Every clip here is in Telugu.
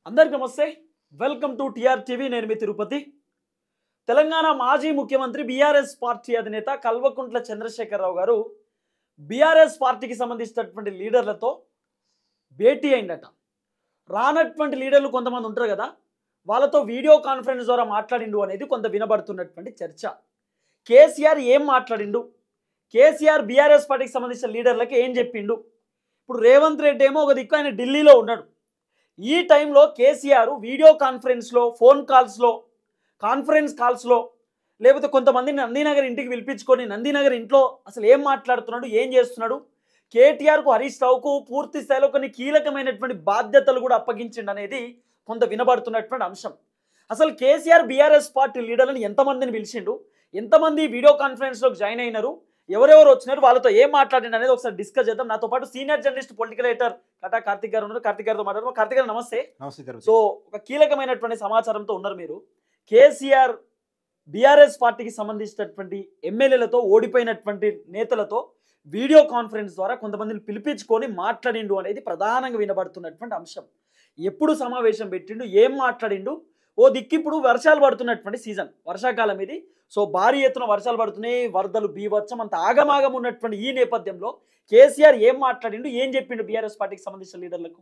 అందరికీ నమస్తే. Welcome to TR TV. నేను మీ తిరుపతి. తెలంగాణ మాజీ ముఖ్యమంత్రి బీఆర్ఎస్ పార్టీ అధినేత కల్వకుంట్ల చంద్రశేఖరరావు గారు బీఆర్ఎస్ పార్టీకి సంబంధించినటువంటి లీడర్లతో భేటీ అయిందట. రానటువంటి లీడర్లు కొంతమంది ఉంటారు కదా, వాళ్ళతో వీడియో కాన్ఫరెన్స్ ద్వారా మాట్లాడిండు అనేది కొంత వినబడుతున్నటువంటి చర్చ. కేసీఆర్ ఏం మాట్లాడిండు, కేసీఆర్ బీఆర్ఎస్ పార్టీకి సంబంధించిన లీడర్లకి ఏం చెప్పిండు. ఇప్పుడు రేవంత్ రెడ్డి ఏమో ఒక దిక్కు ఆయన ఢిల్లీలో ఉన్నాడు. ఈ టైంలో కేసీఆర్ వీడియో కాన్ఫరెన్స్లో, ఫోన్ కాల్స్లో, కాన్ఫరెన్స్ కాల్స్లో, లేకపోతే కొంతమందిని నందీనగర్ ఇంటికి పిలిపించుకొని నందీనగర్ ఇంట్లో అసలు ఏం మాట్లాడుతున్నాడు, ఏం చేస్తున్నాడు, కేటీఆర్కు, హరీష్ రావుకు పూర్తి స్థాయిలో కొన్ని కీలకమైనటువంటి బాధ్యతలు కూడా అప్పగించిండు అనేది కొంత వినబడుతున్నటువంటి అంశం. అసలు కేసీఆర్ బీఆర్ఎస్ పార్టీ లీడర్లను ఎంతమందిని పిలిచిండు, ఎంతమంది వీడియో కాన్ఫరెన్స్లోకి జాయిన్ అయినారు, ఎవరెవరు వచ్చినారు, వాళ్ళతో ఏం మాట్లాడిండు అనేది ఒకసారి డిస్కస్ చేద్దాం. నాతో పాటు senior journalist, political editor Kata Karthik గారు ఉన్నారు. కార్తిక్ గారితో మాట్లాడదాం. కార్తిక్ గారు నమస్తే. సో ఒక కీలకమైనటువంటి సమాచారంతో ఉన్నారు మీరు. కేసీఆర్ బీఆర్ఎస్ పార్టీకి సంబంధించినటువంటి ఎమ్మెల్యేలతో, ఓడిపోయినటువంటి నేతలతో వీడియో కాన్ఫరెన్స్ ద్వారా కొంతమందిని పిలిపించుకొని మాట్లాడిండు అనేది ప్రధానంగా వినబడుతున్నటువంటి అంశం. ఎప్పుడు సమావేశం పెట్టిండు, ఏం మాట్లాడిండు. ఓ దిక్కు ఇప్పుడు వర్షాలు పడుతున్నటువంటి సీజన్, వర్షాకాలం ఇది. సో భారీ ఎత్తున వర్షాలు పడుతున్నాయి, వరదలు, బీభత్సం, అంత ఆగమాగం ఉన్నటువంటి ఈ నేపథ్యంలో కేసీఆర్ ఏం మాట్లాడిండు, ఏం చెప్పిండు బీఆర్ఎస్ పార్టీకి సంబంధించిన లీడర్లకు?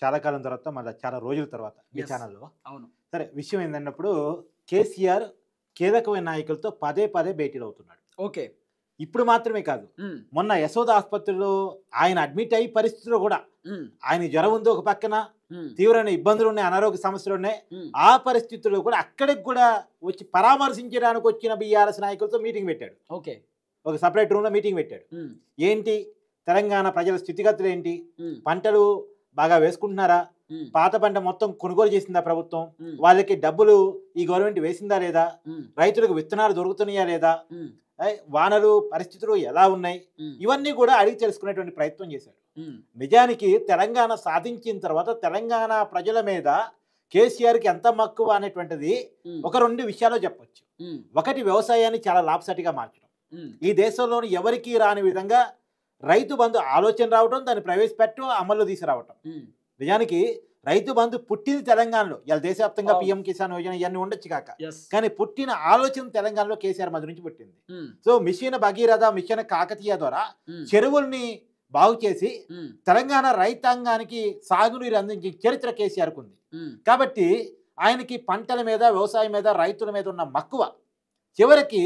చాలా కాలం తర్వాత, మళ్ళీ చాలా రోజుల తర్వాత ఈ ఛానల్లో. అవును, సరే, విషయం ఏంటన్నప్పుడు కేసీఆర్ కీలకమైన నాయకులతో పదే పదే భేటీలు అవుతున్నాడు. ఓకే. ఇప్పుడు మాత్రమే కాదు, మొన్న యశోద ఆసుపత్రిలో ఆయన అడ్మిట్ అయ్యి పరిస్థితిలో కూడా ఆయన జ్వరం ఉంది, ఒక పక్కన తీవ్రమైన ఇబ్బందులు ఉన్నాయి, అనారోగ్య సమస్యలు ఉన్నాయి. ఆ పరిస్థితుల్లో కూడా అక్కడికి కూడా వచ్చి పరామర్శించడానికి వచ్చిన బీఆర్ఎస్ నాయకులతో మీటింగ్ పెట్టాడు. ఓకే. ఒక సపరేట్ రూమ్ లో మీటింగ్ పెట్టాడు. ఏంటి తెలంగాణ ప్రజల స్థితిగతులు ఏంటి, పంటలు బాగా వేసుకుంటున్నారా, పాత పంట మొత్తం కొనుగోలు చేసిందా ప్రభుత్వం, వాళ్ళకి డబ్బులు ఈ గవర్నమెంట్ వేసిందా లేదా, రైతులకు విత్తనాలు దొరుకుతున్నాయా లేదా, వానలు పరిస్థితులు ఎలా ఉన్నాయి, ఇవన్నీ కూడా అడిగి తెలుసుకునేటువంటి ప్రయత్నం చేశాడు. నిజానికి తెలంగాణ సాధించిన తర్వాత తెలంగాణ ప్రజల మీద కేసీఆర్కి ఎంత మక్కువ అనేటువంటిది ఒక రెండు విషయాల్లో చెప్పొచ్చు. ఒకటి, వ్యవసాయాన్ని చాలా లాభసాటిగా మార్చడం. ఈ దేశంలోని ఎవరికీ రాని విధంగా రైతు బంధు ఆలోచన రావటం, దాన్ని ప్రవేశపెట్టడం, అమల్లో తీసుకురావటం. నిజానికి రైతు బంధు పుట్టింది తెలంగాణలో. ఇలా దేశవ్యాప్తంగా పిఎం కిసాన్ యోజన ఇవన్నీ ఉండొచ్చు కాక, కానీ పుట్టిన ఆలోచన తెలంగాణలో కేసీఆర్ మధ్య నుంచి పుట్టింది. So mission Bhagiratha, mission Kakatiya ద్వారా చెరువుల్ని బాగు చేసి తెలంగాణ రైతాంగానికి సాగునీరు అందించే చరిత్ర కేసీఆర్కు ఉంది. కాబట్టి ఆయనకి పంటల మీద, వ్యవసాయం మీద, రైతుల మీద ఉన్న మక్కువ, చివరికి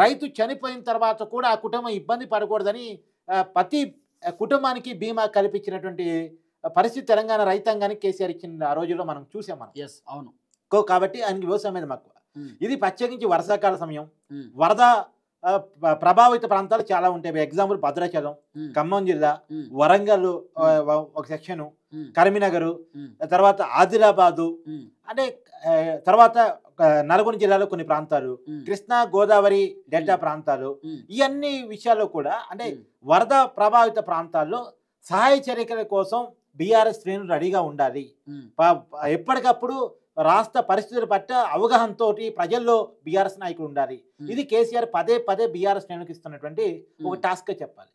రైతు చనిపోయిన తర్వాత కూడా ఆ కుటుంబం ఇబ్బంది పడకూడదని ప్రతి కుటుంబానికి బీమా కల్పించినటువంటి పరిస్థితి తెలంగాణ రైతాంగానికి కేసీఆర్ ఇచ్చిన ఆ రోజుల్లో మనం చూసాం మనం. అవును. కాబట్టి ఆయనకి వ్యవసాయం మీద మక్కువ. ఇది ప్రత్యేకించి వర్షాకాల సమయం, వరద ప్రభావిత ప్రాంతాలు చాలా ఉంటాయి. ఎగ్జాంపుల్ భద్రాచలం, ఖమ్మం జిల్లా, వరంగల్ ఒక సెక్షను, కరీంనగర్, తర్వాత ఆదిలాబాదు, అంటే తర్వాత నల్గొండ జిల్లాలో కొన్ని ప్రాంతాలు, కృష్ణా గోదావరి డెల్టా ప్రాంతాలు, ఇవన్నీ విషయాల్లో కూడా అంటే వరద ప్రభావిత ప్రాంతాల్లో సహాయ చర్యల కోసం బీఆర్ఎస్ శ్రేణులు రెడీగా ఉండాలి. ఎప్పటికప్పుడు రాష్ట్ర పరిస్థితుల పట్ల అవగాహనతో ప్రజల్లో బీఆర్ఎస్ నాయకులు ఉండాలి. ఇది కేసీఆర్ పదే పదే బీఆర్ఎస్ శ్రేణులకు ఇస్తున్నటువంటి ఒక టాస్క్ చెప్పాలి.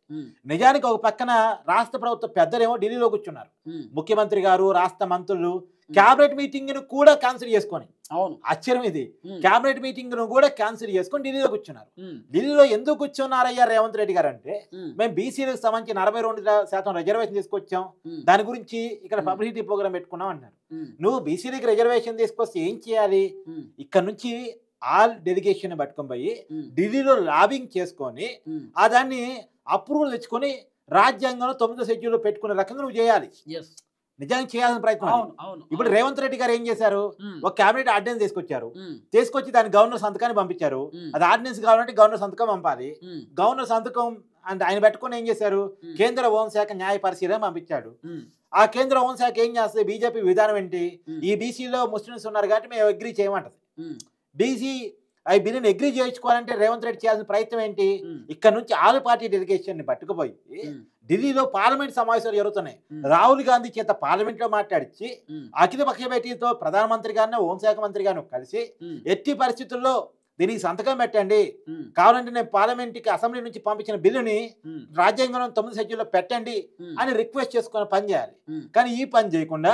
నిజానికి ఒక పక్కన రాష్ట్ర ప్రభుత్వ పెద్దలేమో ఢిల్లీలో కూర్చున్నారు. ముఖ్యమంత్రి గారు, రాష్ట్ర మంత్రులు క్యాబినెట్ మీటింగ్ ను కూడా క్యాన్సిల్ చేసుకొని, అవును ఆశ్చర్యం ఇది, క్యాబినెట్ మీటింగ్ ను కూడా క్యాన్సిల్ చేసుకొని ఢిల్లీలో కూర్చున్నారు. ఢిల్లీలో ఎందుకు కూర్చున్నారయ్యా రేవంత్ రెడ్డి గారు అంటే, మేము బీసీలకు సంబంధించి 42% రిజర్వేషన్ తీసుకొచ్చాం, దాని గురించి ఇక్కడ పబ్లిసిటీ ప్రోగ్రామ్ పెట్టుకున్నాం అన్నారు. నువ్వు బీసీలకు రిజర్వేషన్ తీసుకొస్తే ఏం చేయాలి? ఇక్కడ నుంచి ఆల్ డెలిగేషన్ పట్టుకొని పోయి ఢిల్లీలో లాబింగ్ చేసుకొని ఆ దాన్ని అప్రూవల్ తెచ్చుకొని రాజ్యాంగంలో 9వ షెడ్యూల్ పెట్టుకునే రకంగా నువ్వు చేయాలి. నిజానికి చేయాల్సిన ప్రయత్నం. ఇప్పుడు రేవంత్ రెడ్డి గారు ఏం చేశారు, ఒక కేబినెట్ ఆర్డినెన్స్ తీసుకొచ్చి దాని గవర్నర్ సంతకాన్ని పంపించారు. అది ఆర్డినెన్స్ కావాలంటే గవర్నర్ సంతకం పంపాలి. గవర్నర్ సంతకం అంటే ఆయన పెట్టుకుని ఏం చేశారు, కేంద్ర హోంశాఖ న్యాయ పరిశీలన పంపించాడు. ఆ కేంద్ర హోంశాఖ ఏం చేస్తుంది, బీజేపీ విధానం ఏంటి, ఈ బీసీలో ముస్లిమ్స్ ఉన్నారు కాబట్టి మేము అగ్రీ చేయమంటది. బీసీ ఆ బిల్లుని అగ్రీ చేయించుకోవాలంటే రేవంత్ రెడ్డి చేయాల్సిన ప్రయత్నం ఏంటి, ఇక్కడ నుంచి ఆల్ పార్టీ డెలిగేషన్ ని పట్టుకుపోయి ఢిల్లీలో పార్లమెంట్ సమావేశాలు జరుగుతున్నాయి. రాహుల్ గాంధీ చేత పార్లమెంట్ లో మాట్లాడించి అఖిల పక్ష భేటీతో ప్రధానమంత్రి గారిని, హోంశాఖ మంత్రి గారిని కలిసి ఎట్టి పరిస్థితుల్లో దీనికి సంతకం పెట్టండి, కావాలంటే నేను పార్లమెంట్కి అసెంబ్లీ నుంచి పంపించిన బిల్లుని రాజ్యాంగంలో 9 షెడ్యూల్లో పెట్టండి అని రిక్వెస్ట్ చేసుకుని పని చేయాలి. కానీ ఈ పని చేయకుండా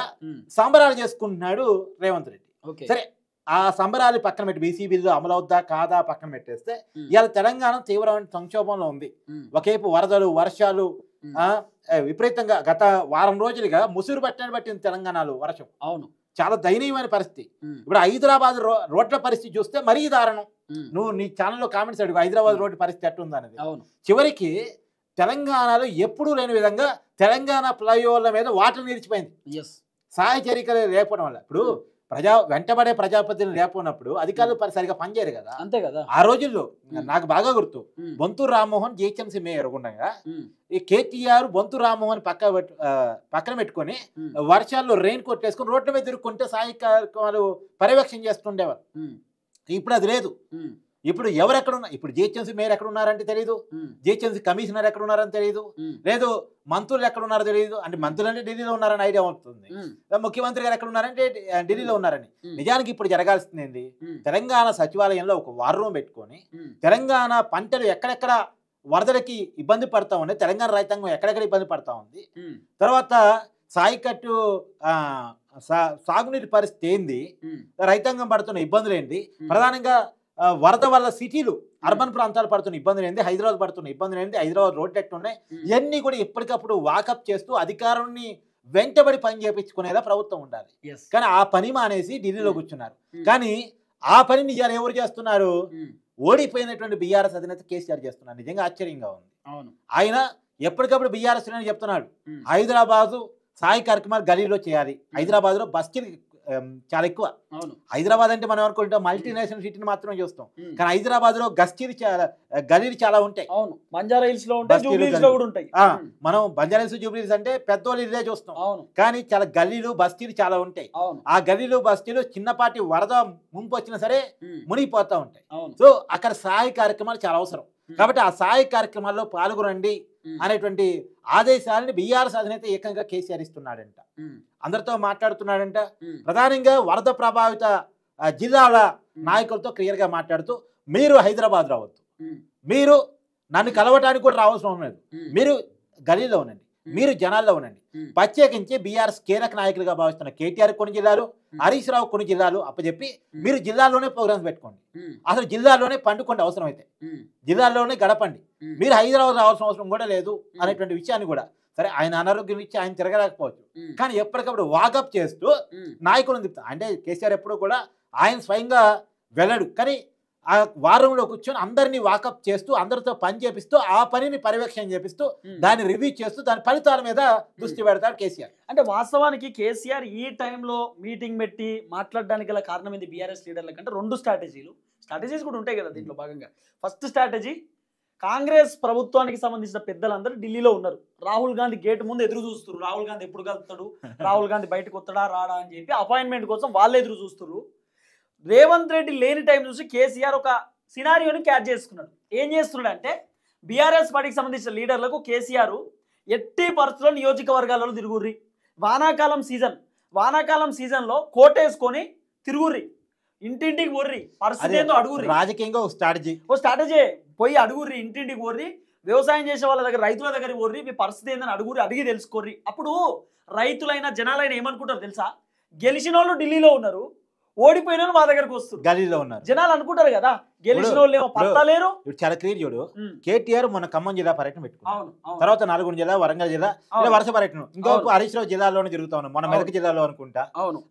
సంబరాలు చేసుకుంటున్నాడు రేవంత్ రెడ్డి. సరే, ఆ సంబరాలు పక్కన పెట్టి బీసీ బిల్లు అమలు అవుద్దా కాదా పక్కన పెట్టేస్తే ఇవాళ తెలంగాణ తీవ్రమైన సంక్షోభంలో ఉంది. ఒకవైపు వరదలు, వర్షాలు విపరీతంగా గత వారం రోజులుగా ముసురు పట్టింది తెలంగాణలో వర్షం. అవును, చాలా దయనీయమైన పరిస్థితి. ఇప్పుడు హైదరాబాద్ రోడ్ల పరిస్థితి చూస్తే మరీ దారుణం. నువ్వు నీ ఛానల్లో కామెంట్స్ అడుగు, హైదరాబాద్ రోడ్డు పరిస్థితి ఎట్టుందనేది. చివరికి తెలంగాణలో ఎప్పుడూ లేని విధంగా తెలంగాణ ఫ్లైఓవర్ల మీద వాటర్ నిలిచిపోయింది సహాయ చర్యలు లేకపోవడం వల్ల. ఇప్పుడు వెంటబడే ప్రజాపతిని లేకపోయినప్పుడు అధికారులు సరిగా పనిచేయరు కదా. అంతే కదా. ఆ రోజుల్లో నాకు బాగా గుర్తు, బొంతూరు రామ్మోహన్ జిహెచ్ఎంసీ మేయర్ ఉండగా ఈ కేటీఆర్ బొంతూరు రామ్మోహన్ పక్కన పెట్టుకొని వర్షాల్లో రెయిన్ కోట్ వేసుకుని రోడ్ల మీద తిరుగుకుంటే సాయి కార్యక్రమాలు పర్యవేక్షణ చేస్తుండేవారు. ఇప్పుడు అది లేదు. ఇప్పుడు ఎవరు ఎక్కడ ఉన్నారు, ఇప్పుడు జిహెచ్ఎంసీ మేయర్ ఎక్కడ ఉన్నారంటే తెలియదు, జిహెచ్ఎంసీ కమిషనర్ ఎక్కడ ఉన్నారని తెలియదు, లేదు మంత్రులు ఎక్కడ ఉన్నారో తెలియదు. అంటే మంత్రులు అంటే ఢిల్లీలో ఉన్నారని ఐడియా అవుతుంది, ముఖ్యమంత్రి గారు ఎక్కడ ఉన్నారంటే ఢిల్లీలో ఉన్నారని. నిజానికి ఇప్పుడు జరగాల్సింది ఏంది, తెలంగాణ సచివాలయంలో ఒక వార్ రూమ్ పెట్టుకొని తెలంగాణ పంటలు ఎక్కడెక్కడ వరదలకి ఇబ్బంది పడతా ఉన్నాయి, తెలంగాణ రైతాంగం ఎక్కడెక్కడ ఇబ్బంది పడతా ఉంది, తర్వాత సాయికట్టు సాగునీటి పరిస్థితి ఏంది, రైతాంగం పడుతున్న ఇబ్బందులు ఏంటి, ప్రధానంగా వరద వల్ల సిటీలు అర్బన్ ప్రాంతాలు పడుతున్న ఇబ్బందులు ఏంటి, హైదరాబాద్ పడుతున్న ఇబ్బందులు ఏంటి, హైదరాబాద్ రోడ్లు ఎట్టున్నాయి, ఇవన్నీ కూడా ఎప్పటికప్పుడు వాకప్ చేస్తూ అధికారాన్ని వెంటబడి పని చేయించుకునేలా ప్రభుత్వం ఉండాలి. కానీ ఆ పని మానేసి ఢిల్లీలో కూర్చున్నారు. కానీ ఆ పనిని ఇవాళ ఎవరు చేస్తున్నారు, ఓడిపోయినటువంటి బీఆర్ఎస్ అధినేత కేసీఆర్ చేస్తున్నారు. నిజంగా ఆశ్చర్యంగా ఉంది. ఆయన ఎప్పటికప్పుడు బీఆర్ఎస్ చెప్తున్నాడు, హైదరాబాదు సాయి కార్యక్రమాలు గలీలో చేయాలి, హైదరాబాద్ లో బస్తీలు చాలా ఎక్కువ. హైదరాబాద్ అంటే మనం అనుకుంటాం మల్టీనేషనల్ సిటీని మాత్రమే చూస్తాం, కానీ హైదరాబాద్ లో గలీలు చాలా ఉంటాయి. బంజారా హిల్స్ లో ఉంటాయి. మనం బంజారా హిల్స్ జూబ్లీస్ అంటే పెద్దోళ్ళు ఇదే చూస్తాం, కానీ చాలా గల్లీలు బస్తీలు చాలా ఉంటాయి. ఆ గల్లీలు బస్తీలు చిన్నపాటి వరద ముంపు వచ్చినా సరే మునిగిపోతా ఉంటాయి. సో అక్కడ సహాయ కార్యక్రమాలు చాలా అవసరం. కాబట్టి ఆ సహాయ కార్యక్రమాల్లో పాల్గొనండి అనేటువంటి ఆదేశాలని బీఆర్ఎస్ అధినేత ఏకంగా కేసీఆర్ ఇస్తున్నాడంట, అందరితో మాట్లాడుతున్నాడంట. ప్రధానంగా వరద ప్రభావిత జిల్లాల నాయకులతో క్లియర్ గా మాట్లాడుతూ, మీరు హైదరాబాద్ రావద్దు, మీరు నన్ను కలవటానికి కూడా రావాల్సిన లేదు, మీరు గలీలో ఉండండి, మీరు జనాల్లో ఉండండి. ప్రత్యేకించి బీఆర్ఎస్ కీలక నాయకులుగా భావిస్తున్న కేటీఆర్ కొన్ని జిల్లాలు, హరీష్ రావు కొన్ని జిల్లాలు అప్పచెప్పి మీరు జిల్లాలోనే ప్రోగ్రామ్స్ పెట్టుకోండి, అసలు జిల్లాలోనే పండుకోండి, అవసరం అయితే జిల్లాలోనే గడపండి, మీరు హైదరాబాద్ రావాల్సిన అవసరం కూడా లేదు అనేటువంటి విషయాన్ని కూడా. సరే, ఆయన అనారోగ్యం ఇచ్చి ఆయన తిరగలేకపోవచ్చు, కానీ ఎప్పటికప్పుడు వాకప్ చేస్తూ నాయకులను తిప్పుతారు. అంటే కేసీఆర్ ఎప్పుడు కూడా ఆయన స్వయంగా వెళ్ళడు, కానీ ఆ వారంలో కూర్చొని అందరినీ వాకప్ చేస్తూ అందరితో పని చేపిస్తూ ఆ పనిని పర్యవేక్షణ చేపిస్తూ దాన్ని రివ్యూ చేస్తూ దాని ఫలితాల మీద దృష్టి పెడతాడు కేసీఆర్. అంటే వాస్తవానికి కేసీఆర్ ఈ టైంలో మీటింగ్ పెట్టి మాట్లాడడానికి గల కారణం ఏంది, బీఆర్ఎస్ లీడర్ల కంటే 2 స్ట్రాటజీస్ కూడా ఉంటాయి కదా దీంట్లో భాగంగా. ఫస్ట్ స్ట్రాటజీ, కాంగ్రెస్ ప్రభుత్వానికి సంబంధించిన పెద్దలందరూ ఢిల్లీలో ఉన్నారు, రాహుల్ గాంధీ గేట్ ముందు ఎదురు చూస్తున్నారు, రాహుల్ గాంధీ ఎప్పుడు కలుపుతాడు, రాహుల్ గాంధీ బయటకు వస్తాడా రాడా అని చెప్పి అపాయింట్మెంట్ కోసం వాళ్ళే ఎదురు చూస్తున్నారు. రేవంత్ రెడ్డి లేని టైం చూసి కేసీఆర్ ఒక సినారియోని క్యాచ్ చేసుకున్నాడు. ఏం చేస్తున్నాడు అంటే, బీఆర్ఎస్ పార్టీకి సంబంధించిన లీడర్లకు కేసీఆర్ ఎట్టి పరిస్థితుల్లో నియోజకవర్గాలలో తిరుగుర్రి, వానాకాలం సీజన్లో కోటేసుకొని తిరుగుర్రి, ఇంటింటికి పోర్రి, పరిస్థితి ఏందో అడుగుర్రి. రాజకీయంగా ఓ స్ట్రాటజీ పోయి అడుగుర్రి, ఇంటింటికి పోర్రి, వ్యవసాయం చేసే వాళ్ళ దగ్గర రైతుల దగ్గర పోర్రి, మీ పరిస్థితి ఏందని అడిగి తెలుసుకోర్రి. అప్పుడు రైతులైనా జనాలైనా ఏమనుకుంటారు తెలుసా, గెలిచిన వాళ్ళు ఢిల్లీలో ఉన్నారు, ఓడిపోయిన మా దగ్గరకు వస్తారు, గలీలో ఉన్నారు జనాలు అనుకుంటారు కదా, గెలిచిన వాళ్ళు ఏమో పత్తా లేరు. చాలా క్లియర్ చూడు, కేటీఆర్ మొన్న ఖమ్మం జిల్లా పర్యటన పెట్టుకున్నాడు, తర్వాత నల్గొండ జిల్లా, వరంగల్ జిల్లా వరుస పర్యటన, ఇంకొక హరీష్ రావు జిల్లాలోనే తిరుగుతా ఉన్నాం, మన మెదక్ జిల్లాలో అనుకుంటా,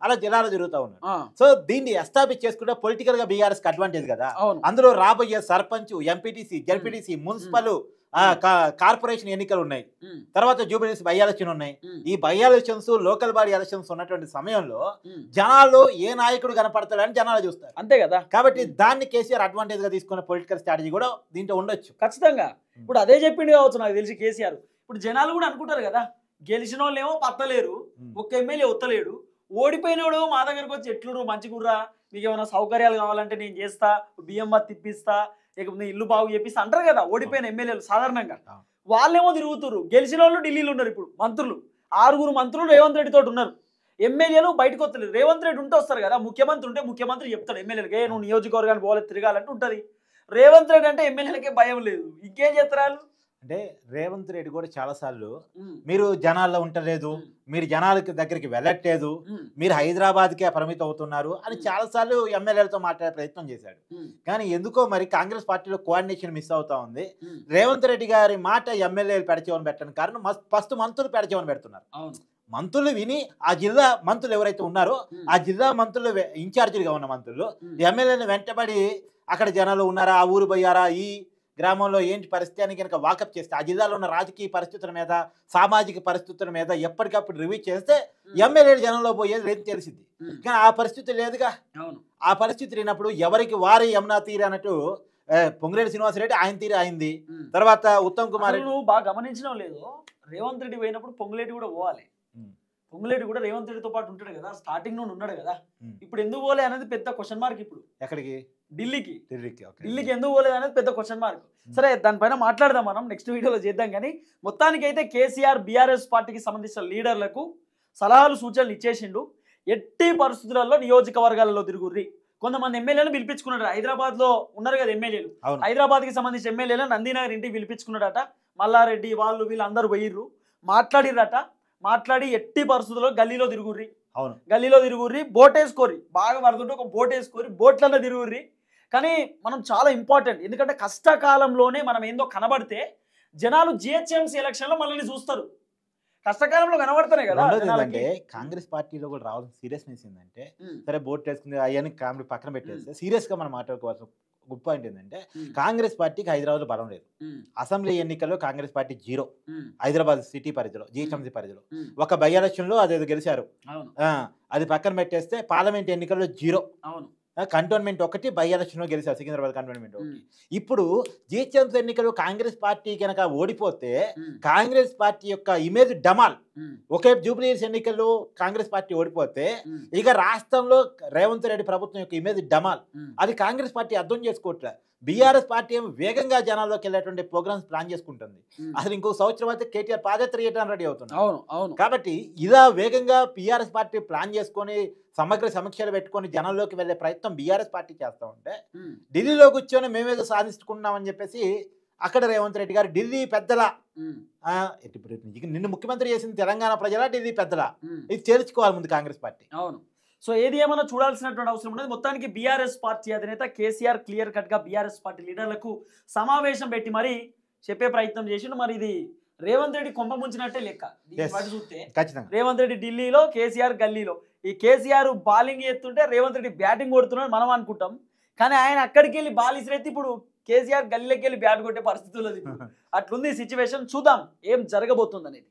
అలా జిల్లాలో తిరుగుతా ఉన్నాడు. సో దీన్ని ఎస్టాబ్లిష్ చేసుకుంటే పొలిటికల్ గా బీఆర్ఎస్ కి అడ్వాంటేజ్ కదా. అందులో రాబోయే sarpanch, MPTC, ZPTC, municipal, corporation ఎన్నికలు ఉన్నాయి, తర్వాత జూబ్లీస్ బై ఎలక్షన్ ఉన్నాయి. ఈ by elections, local body elections ఉన్నటువంటి సమయంలో జనాలు ఏ నాయకుడు కనపడతాడని జనాలు చూస్తారు, అంతే కదా. కాబట్టి దాన్ని కేసీఆర్ అడ్వాంటేజ్ గా తీసుకున్న పొలిటికల్ స్ట్రాటజీ కూడా దీంట్లో ఉండొచ్చు ఖచ్చితంగా. ఇప్పుడు అదే చెప్పిండు కావచ్చు నాకు తెలిసి కేసీఆర్. ఇప్పుడు జనాలు కూడా అనుకుంటారు కదా, గెలిచిన వాళ్ళు ఏమో పత్తలేరు, ఒక్క ఎమ్మెల్యే ఒత్తలేడు, ఓడిపోయినోడు మా దగ్గరకు వచ్చి ఎట్లు మంచి గుర్రా, మీకు ఏమైనా సౌకర్యాలు కావాలంటే నేను చేస్తా, బియ్యం బత్ తిప్పిస్తా, లేకపోతే ఇల్లు బాగు చెప్పిస్తా అంటారు కదా ఓడిపోయిన ఎమ్మెల్యేలు సాధారణంగా. వాళ్ళేమో తిరుగుతున్నారు, గెలిచిన వాళ్ళు ఢిల్లీలో ఉన్నారు. ఇప్పుడు మంత్రులు 6 మంత్రులు రేవంత్ రెడ్డి తోటి ఉన్నారు. ఎమ్మెల్యేలు బయటకు వస్తలేదు. రేవంత్ రెడ్డి ఉంటే వస్తారు కదా, ముఖ్యమంత్రి ఉంటే ముఖ్యమంత్రి చెప్తాడు ఎమ్మెల్యేలకి, నువ్వు నియోజకవర్గాన్ని పోవాలి తిరగాలంటే ఉంటుంది. రేవంత్ రెడ్డి అంటే ఎమ్మెల్యేలకే భయం లేదు, ఇంకేం చేస్తారు? అంటే రేవంత్ రెడ్డి కూడా చాలా సార్లు మీరు జనాల్లో ఉండలేదు, మీరు జనాలకి దగ్గరికి వెళ్ళట్లేదు, మీరు హైదరాబాద్కే పరిమితం అవుతున్నారు అని చాలా సార్లు ఎమ్మెల్యేలతో మాట్లాడే ప్రయత్నం చేశాడు. కానీ ఎందుకో మరి కాంగ్రెస్ పార్టీలో కోఆర్డినేషన్ మిస్ అవుతా ఉంది. రేవంత్ రెడ్డి గారి మాట ఎమ్మెల్యేలు పెడచేవని పెట్టడానికి కారణం ఫస్ట్ మంత్రులు పెడచేవని పెడుతున్నారు. మంత్రులు విని ఆ జిల్లా మంత్రులు ఎవరైతే ఉన్నారో ఆ జిల్లా మంత్రులు ఇన్ఛార్జీలుగా ఉన్న మంత్రులు ఎమ్మెల్యేని వెంటబడి అక్కడ జనాలు ఉన్నారా, ఆ ఊరు పోయారా, ఈ గ్రామంలో ఏంటి పరిస్థితి అని కనుక వాకప్ చేస్తే ఆ జిల్లాలో ఉన్న రాజకీయ పరిస్థితుల మీద, సామాజిక పరిస్థితుల మీద ఎప్పటికప్పుడు రివ్యూ చేస్తే ఎమ్మెల్యేలు జనంలో పోయేది రేపు తెలిసింది. కానీ ఆ పరిస్థితి లేదుగా. ఆ పరిస్థితి లేనప్పుడు ఎవరికి వారి యమునా తీరు అన్నట్టు పొంగులేటి శ్రీనివాసరెడ్డి ఆయన తీరు అయింది. తర్వాత ఉత్తమ్ కుమార్ నువ్వు బాగా గమనించడం లేదు, రేవంత్ రెడ్డి పోయినప్పుడు పొంగులేటి కూడా పోవాలి. పొంగులేటి కూడా రేవంత్ రెడ్డితో పాటు ఉంటాడు కదా, స్టార్టింగ్ నుండి ఉన్నాడు కదా. ఇప్పుడు ఎందుకు పోలే అనేది పెద్ద క్వశ్చన్ మార్క్. ఇప్పుడు ఎక్కడికి? ఢిల్లీకి ఎందుకు పోలేదు అనేది పెద్ద క్వశ్చన్ మార్క్. సరే, దానిపైన మాట్లాడదాం మనం, నెక్స్ట్ వీడియోలో చేద్దాం. కానీ మొత్తానికి అయితే కేసీఆర్ బీఆర్ఎస్ పార్టీకి సంబంధించిన లీడర్లకు సలహాలు సూచనలు ఇచ్చేసిండు. ఎట్టి పరిస్థితులలో నియోజకవర్గాలలో తిరుగుర్రి. కొంతమంది ఎమ్మెల్యేలను పిలిపించుకున్నాడు. హైదరాబాద్ లో ఉన్నారు కదా ఎమ్మెల్యేలు, హైదరాబాద్ కి సంబంధించిన ఎమ్మెల్యేలను నందినగర్ ఇంటికి పిలిపించుకున్నాడట. మల్లారెడ్డి వాళ్ళు వీళ్ళందరూ పోయిర్రు, మాట్లాడిర్రట. మాట్లాడి ఎట్టి పరిస్థితుల్లో గల్లీలో తిరుగుర్రి, గల్లీలో తిరుగుర్రి, బోట్ వేసుకోర్రి, బాగా వరదుంటే ఒక బోట్ వేసుకోర్రి, బోట్లలో తిరుగుర్రి. కానీ మనం చాలా ఇంపార్టెంట్, ఎందుకంటే కష్టకాలంలోనే మనం ఏందో కనబడితే జనాలు జిహెచ్ఎంసీ ఎలక్షన్ లో మనల్ని చూస్తారు. కష్టకాలంలో కనబడతాయి కదా. అంటే కాంగ్రెస్ పార్టీలో కూడా రావాల్సిన సీరియస్నెస్ ఏంటంటే, సరే బోట్ వేసుకుంది అవన్నీ కామెడీ పక్కన పెట్టేస్తే సీరియస్ గా మనం మాట్లాడుకోవాల్సిన గుడ్ పాయింట్ ఏంటంటే, కాంగ్రెస్ పార్టీకి హైదరాబాద్ లో బలం లేదు. అసెంబ్లీ ఎన్నికల్లో కాంగ్రెస్ పార్టీ 0, హైదరాబాద్ సిటీ పరిధిలో, జిహెచ్ఎంసీ పరిధిలో. ఒక బై ఎలక్షన్ లో అదేదో గెలిచారు, అది పక్కన పెట్టేస్తే పార్లమెంట్ ఎన్నికల్లో 0, కంటోన్మెంట్ 1, బై ఎలక్షన్ లో గెలిచారు, సికింద్రాబాద్ కంటోన్మెంట్ 1. ఇప్పుడు జిహెచ్ఎంసీ ఎన్నికలు కాంగ్రెస్ పార్టీ కనుక ఓడిపోతే కాంగ్రెస్ పార్టీ యొక్క ఇమేజ్ డమాల్. ఒకే జూబ్లీ హిల్స్ ఎన్నికల్లో కాంగ్రెస్ పార్టీ ఓడిపోతే ఇక రాష్ట్రంలో రేవంత్ రెడ్డి ప్రభుత్వం యొక్క ఇమేజ్ డమాల్. అది కాంగ్రెస్ పార్టీ అర్థం చేసుకోవట్లే. బీఆర్ఎస్ పార్టీ ఏమో వేగంగా జనాల్లోకి వెళ్ళేటువంటి ప్రోగ్రామ్స్ ప్లాన్ చేసుకుంటుంది. అసలు ఇంకో సంవత్సరం అయితే కేటీఆర్ పాదయాత్ర చేయడానికి రెడీ అవుతుంది. కాబట్టి ఇలా వేగంగా బీఆర్ఎస్ పార్టీ ప్లాన్ చేసుకొని సమగ్ర సమీక్షలు పెట్టుకొని జనంలోకి వెళ్ళే ప్రయత్నం బీఆర్ఎస్ పార్టీ చేస్తూ ఉంటే, ఢిల్లీలో కూర్చొని మేమేదో సాధించుకున్నామని చెప్పేసి అక్కడ రేవంత్ రెడ్డి గారు ఢిల్లీ పెద్దల, నిన్ను ముఖ్యమంత్రి చేసింది తెలంగాణ ప్రజల, ఢిల్లీ పెద్దల, ఇది చేర్చుకోవాలి ముందు కాంగ్రెస్ పార్టీ. సో ఏది ఏమైనా చూడాల్సినటువంటి అవసరం ఉన్నది. మొత్తానికి బీఆర్ఎస్ పార్టీ అధినేత కేసీఆర్ క్లియర్ కట్ గా బీఆర్ఎస్ పార్టీ లీడర్లకు సమావేశం పెట్టి మరి చెప్పే ప్రయత్నం చేసిండు. మరి ఇది రేవంత్ రెడ్డి కొంప ముంచినట్టే లెక్క. చూస్తే రేవంత్ రెడ్డి ఢిల్లీలో, కేసీఆర్ గల్లీలో. ఈ కేసీఆర్ బాలింగ్ ఎత్తుంటే రేవంత్ రెడ్డి బ్యాటింగ్ కొడుతున్నాడు మనం అనుకుంటాం. కానీ ఆయన అక్కడికి వెళ్ళి బాల్ ఇసిరెత్తి ఇప్పుడు కేసీఆర్ గల్లీలోకి వెళ్ళి బ్యాట్ కొట్టే పరిస్థితుల్లో అట్లుంది సిచ్యువేషన్. చూద్దాం ఏం జరగబోతుంది అనేది.